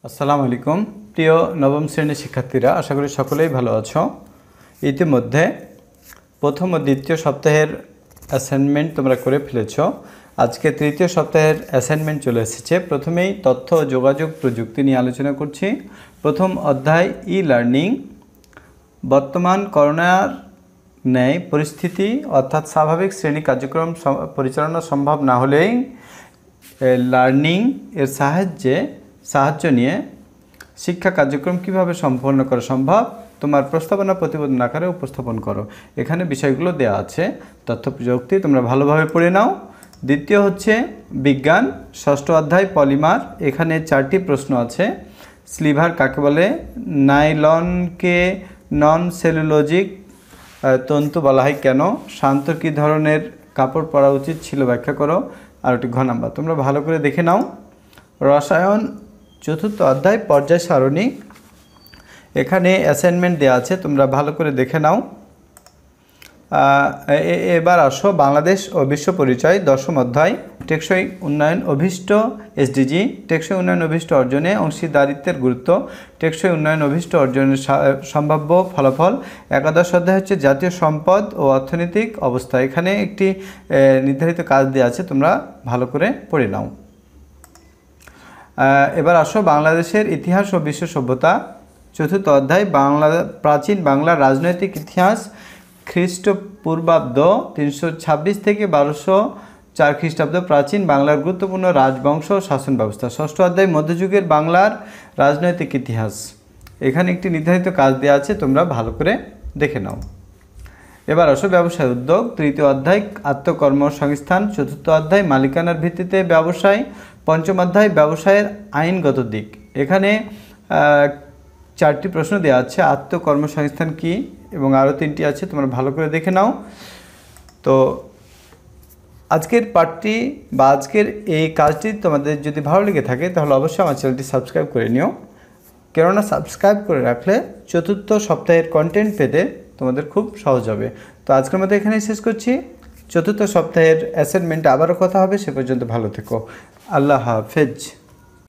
আসসালামু আলাইকুম প্রিয় নবম শ্রেণীর শিক্ষার্থীরা, আশা করি সকলেই ভালো আছো। ইতিমধ্যে প্রথম ও দ্বিতীয় সপ্তাহের অ্যাসাইনমেন্ট তোমরা করে ফেলেছ। আজকে তৃতীয় সপ্তাহের অ্যাসাইনমেন্ট চলে এসেছে। প্রথমেই তথ্য ও যোগাযোগ প্রযুক্তি নিয়ে আলোচনা করছি। প্রথম অধ্যায় ই লার্নিং। বর্তমান করোনার ন্যায় পরিস্থিতি অর্থাৎ স্বাভাবিক শ্রেণী কার্যক্রম পরিচালনা সম্ভব না হলেই লার্নিং এর সাহায্য নিয়ে শিক্ষা কার্যক্রম কিভাবে সম্পন্ন করা সম্ভব তোমার প্রস্তাবনা প্রতিবেদন আকারে উপস্থাপন করো। এখানে বিষয়গুলো দেওয়া আছে। তথ্য প্রযুক্তি তোমরা ভালোভাবে পড়ে নাও। দ্বিতীয় হচ্ছে বিজ্ঞান, ষষ্ঠ অধ্যায় পলিমার। এখানে 4টি প্রশ্ন আছে। স্লিভার কাকে বলে? নাইলনকে নন সেলুলোজিক তন্তু বলা হয় কেন? শান্ত কী ধরনের কাপড় পরা উচিত ছিল ব্যাখ্যা করো। আর একটি ঘ নাম্বার তোমরা ভালো করে দেখে নাও। রসায়ন, চতুর্থ অধ্যায় পর্যায় সারণী। এখানে অ্যাসাইনমেন্ট দেওয়া আছে, তোমরা ভালো করে দেখে নাও। এবার আসো বাংলাদেশ ও বিশ্ব পরিচয়, দশম অধ্যায়। টেকসই উন্নয়ন অভীষ্ট এসডিজি। টেকসই উন্নয়ন অভীষ্ট অর্জনে অংশীদারিত্বের গুরুত্ব। টেকসই উন্নয়ন অভীষ্ট অর্জনের সম্ভাব্য ফলাফল। একাদশ অধ্যায় হচ্ছে জাতীয় সম্পদ ও অর্থনৈতিক অবস্থা। এখানে একটি নির্ধারিত কাজ দেওয়া আছে, তোমরা ভালো করে পড়ে নাও। এবার আসো বাংলাদেশের ইতিহাস ও বিশ্ব সভ্যতা, চতুর্থ অধ্যায়। প্রাচীন বাংলার রাজনৈতিক ইতিহাস। খ্রিস্টপূর্বাব্দ 326 থেকে 1204 খ্রিস্টাব্দ প্রাচীন বাংলার গুরুত্বপূর্ণ রাজবংশ শাসন ব্যবস্থা। ষষ্ঠ অধ্যায় মধ্যযুগের বাংলার রাজনৈতিক ইতিহাস। এখানে একটি নির্ধারিত কাজ দেওয়া আছে, তোমরা ভালো করে দেখে নাও। এবার আসো ব্যবসায় উদ্যোগ, তৃতীয় অধ্যায় আত্মকর্মসংস্থান। চতুর্থ অধ্যায় মালিকানার ভিত্তিতে ব্যবসায়। পঞ্চম অধ্যায় ব্যবসায়ের আইনগত দিক। এখানে 4টি প্রশ্ন দেওয়া আছে। আত্মকর্মসংস্থান কি এবং আরও 3টি আছে, তোমরা ভালো করে দেখে নাও। তো আজকের পাঠটি বা আজকের এই কাজটি তোমাদের যদি ভালো লেগে থাকে তাহলে অবশ্যই আমার চ্যানেলটি সাবস্ক্রাইব করে নিও। কেননা সাবস্ক্রাইব করে রাখলে চতুর্থ সপ্তাহের কন্টেন্ট পেতে তোমাদের খুব সহজ হবে। তো আজকের মতো এখানেই শেষ করছি। চতুর্থ সপ্তাহের অ্যাসাইনমেন্টে আবারও কথা হবে। সে পর্যন্ত ভালো থেকো। আল্লাহ হাফেজ।